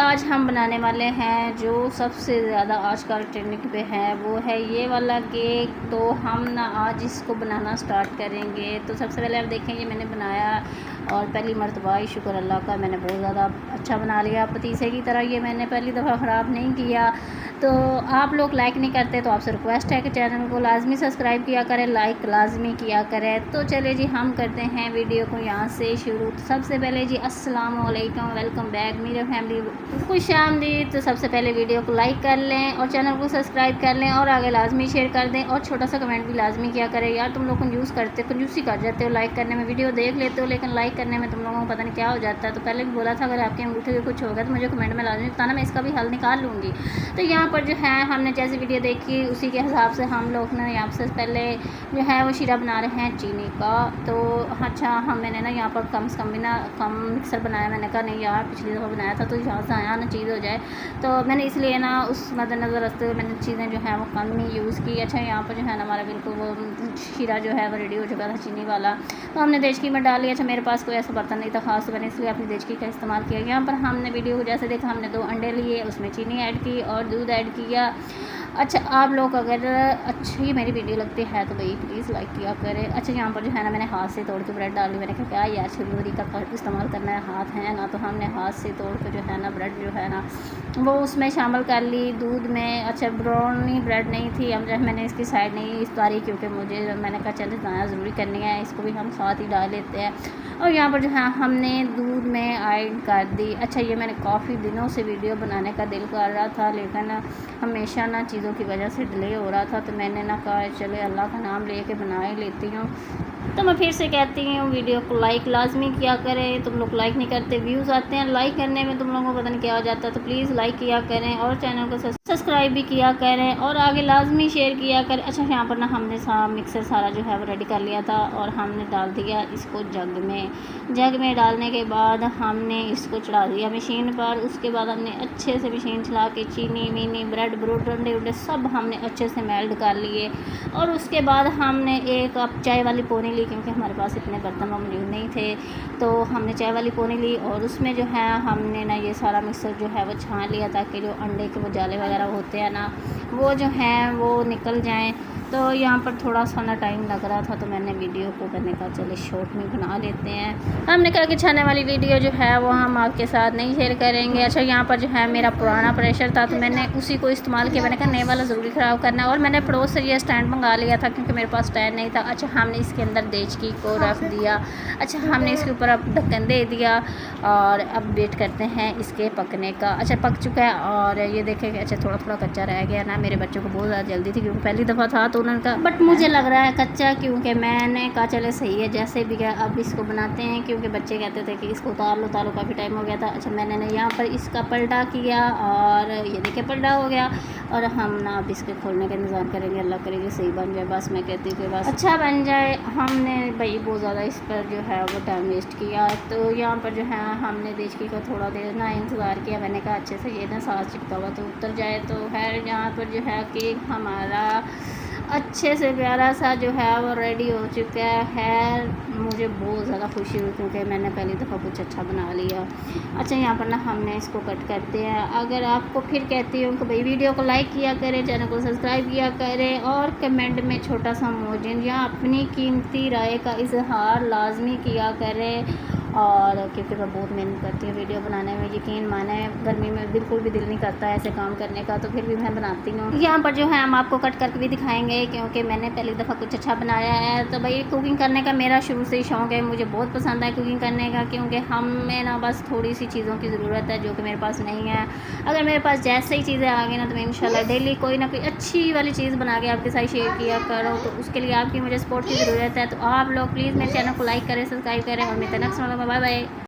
आज हम बनाने वाले हैं जो सबसे ज़्यादा आजकल ट्रेंडिंग पे है, वो है ये वाला केक। तो हम ना आज इसको बनाना स्टार्ट करेंगे। तो सबसे पहले आप देखेंगे मैंने बनाया और पहली मर्तबा ही शुक्र अल्लाह का मैंने बहुत ज़्यादा अच्छा बना लिया। पतीसे की तरह ये मैंने पहली दफ़ा ख़राब नहीं किया। तो आप लोग लाइक नहीं करते तो आपसे रिक्वेस्ट है कि चैनल को लाजमी सब्सक्राइब किया करें, लाइक लाजमी किया करें। तो चलिए जी हम करते हैं वीडियो को यहाँ से शुरू। तो सबसे पहले जी अस्सलाम वालेकुम, वेलकम बैक मेरे फैमिली, खुश आमदीद। तो सबसे पहले वीडियो को लाइक कर लें और चैनल को सब्सक्राइब कर लें और आगे लाजमी शेयर कर दें और छोटा सा कमेंट भी लाजमी किया करें। यार तुम लोग कंजूसी कर जाते हो, लाइक करने में वीडियो देख लेते हो लेकिन लाइक करने में तुम लोगों को पता नहीं क्या हो जाता है। तो पहले भी बोला था अगर आपके अंगूठे के कुछ होगा तो मुझे कमेंट में लाजमी बताना, मैं इसका भी हल निकाल लूँगी। तो यहाँ पर जो है हमने जैसी वीडियो देखी उसी के हिसाब से हम लोग ने यहाँ से पहले जो है वो शीरा बना रहे हैं चीनी का। तो अच्छा मैंने ना यहाँ पर कम से कम भी ना कम मिक्सर बनाया। मैंने कहा नहीं यार पिछली दफ़ा बनाया था तो यहाँ से आया ना चीज़ हो जाए, तो मैंने इसलिए ना उस मद्देनज़र रखते हुए मैंने चीज़ें जो है वो कम ही यूज़ की। अच्छा यहाँ पर जो है ना हमारा बिल्कुल वो शीरा जो है वो रेडी हो चुका था चीनी वाला। तो हमने देचकी में डाल लिया। अच्छा मेरे पास कोई ऐसा बर्तन नहीं था ख़ास, तो मैंने इसलिए अपनी देचकी का इस्तेमाल किया। यहाँ पर हमने वीडियो को जैसे देखा हमने 2 अंडे लिए, उसमें चीनी ऐड की और दूध ऐड किया। अच्छा आप लोग अगर अच्छी मेरी वीडियो लगती है तो भाई प्लीज़ लाइक किया करें। अच्छा यहाँ पर जो है ना मैंने हाथ से तोड़ के ब्रेड डाल ली। मैंने कहा क्या यार छुरी का इस्तेमाल करना है, हाथ है ना, तो हमने हाथ से तोड़ के जो है ना ब्रेड जो है ना वो उसमें शामिल कर ली दूध में। अच्छा ब्राउनी ब्रेड नहीं थी, अब जो मैंने इसकी साइड नहीं उतारी क्योंकि मुझे मैंने कहा चलो ज़्यादा ज़रूरी करनी है, इसको भी हम साथ ही डाल लेते हैं। और यहाँ पर जो है हमने दूध में ऐड कर दी। अच्छा ये मैंने काफ़ी दिनों से वीडियो बनाने का दिल कर रहा था लेकिन हमेशा ना चीज़ों की वजह से डिले हो रहा था, तो मैंने ना कहा चले अल्लाह का नाम ले के बना ही लेती हूँ। तो मैं फिर से कहती हूँ वीडियो को लाइक लाजमी किया करें। तुम लोग लाइक नहीं करते, व्यूज़ आते हैं लाइक करने में तुम लोगों को पता नहीं क्या हो जाता है। तो प्लीज़ लाइक किया करें और चैनल को सब्सक्राइब भी किया करें और आगे लाजमी शेयर किया करें। अच्छा यहाँ पर ना हमने मिक्सर सारा जो है वो रेडी कर लिया था और हमने डाल दिया इसको जग में। जग में डालने के बाद हमने इसको चढ़ा दिया मशीन पर। उसके बाद हमने अच्छे से मशीन चला के चीनी वीनी ब्रेड ब्रूड अंडे उंडे सब हमने अच्छे से मेल्ट कर लिए। और उसके बाद हमने एक कप चाय वाली पोनी ली क्योंकि हमारे पास इतने बर्तन मौजूद नहीं थे, तो हमने चाय वाली पोनी ली और उसमें जो है हमने ना ये सारा मिक्सर जो है वो छान लिया ताकि जो अंडे के वो जाले वगैरह होते हैं ना वो जो हैं वो निकल जाएं। तो यहाँ पर थोड़ा सा ना टाइम लग रहा था तो मैंने वीडियो को करने का चले शॉर्ट में बना लेते हैं। हमने कहा कि छाने वाली वीडियो जो है वो हम आपके साथ नहीं शेयर करेंगे। अच्छा यहाँ पर जो है मेरा पुराना प्रेशर था तो मैंने उसी को इस्तेमाल किया। मैंने कहा नए वाला ज़रूरी ख़राब करना है और मैंने पड़ोस से ये स्टैंड मंगा लिया था क्योंकि मेरे पास स्टैंड नहीं था। अच्छा हमने इसके अंदर देचकी को रख दिया। अच्छा हमने इसके ऊपर अब ढक्कन दे दिया और अब वेट करते हैं इसके पकने का। अच्छा पक चुका है और ये देखें कि अच्छा थोड़ा थोड़ा कच्चा रह गया ना। मेरे बच्चों को बहुत ज़्यादा जल्दी थी क्योंकि पहली दफ़ा था तो उन्होंने कहा बट मुझे लग रहा है कच्चा, क्योंकि मैंने कहा चले सही है जैसे भी गया अब इसको बनाते हैं क्योंकि बच्चे कहते थे कि इसको उतार लो काफ़ी टाइम हो गया था। अच्छा मैंने यहाँ पर इसका पलटा किया और ये देखिए पलटा हो गया और हम ना अब इसके खोलने का इंतज़ार करेंगे। अल्लाह करेंगे सही बन जाए, बस मैं कहती हूँ कि बस अच्छा बन जाए। हमने भाई बहुत ज़्यादा इस पर जो है वो टाइम वेस्ट किया। तो यहाँ पर जो है हमने देचकी को थोड़ा देर ना इंतज़ार किया। मैंने कहा अच्छे से ये ना साथ चिपका हुआ तो उतर जाए। तो खैर यहाँ पर जो है केक हमारा अच्छे से प्यारा सा जो है वो रेडी हो चुका है। मुझे बहुत ज़्यादा खुशी हुई क्योंकि मैंने पहली दफ़ा कुछ अच्छा बना लिया। अच्छा यहाँ पर ना हमने इसको कट करते हैं। अगर आपको फिर कहती हूँ कि भाई वीडियो को लाइक किया करें, चैनल को सब्सक्राइब किया करें और कमेंट में छोटा सा मौजूद या अपनी कीमती राय का इजहार लाजमी किया करें। और क्योंकि मैं बहुत मेहनत करती हूँ वीडियो बनाने में, यकीन माने गर्मी में बिल्कुल भी दिल नहीं करता ऐसे काम करने का, तो फिर भी मैं बनाती हूँ। यहाँ पर जो है हम आपको कट करके भी दिखाएंगे क्योंकि मैंने पहली दफ़ा कुछ अच्छा बनाया है। तो भाई कुकिंग करने का मेरा शुरू से ही शौक़ है, मुझे बहुत पसंद है कुकिंग करने का क्योंकि हमें ना बस थोड़ी सी चीज़ों की ज़रूरत है जो कि मेरे पास नहीं है। अगर मेरे पास जैसे ही चीज़ें आ गई ना तो मैं इंशाल्लाह डेली कोई ना कोई अच्छी वाली चीज़ बना के आपके साथ शेयर किया करो। तो उसके लिए आपकी मुझे सपोर्ट की ज़रूरत है। तो आप लोग प्लीज़ मेरे चैनल को लाइक करें, सब्सक्राइब करें और मेरे नेक्स्ट वीडियो में बाय बाय।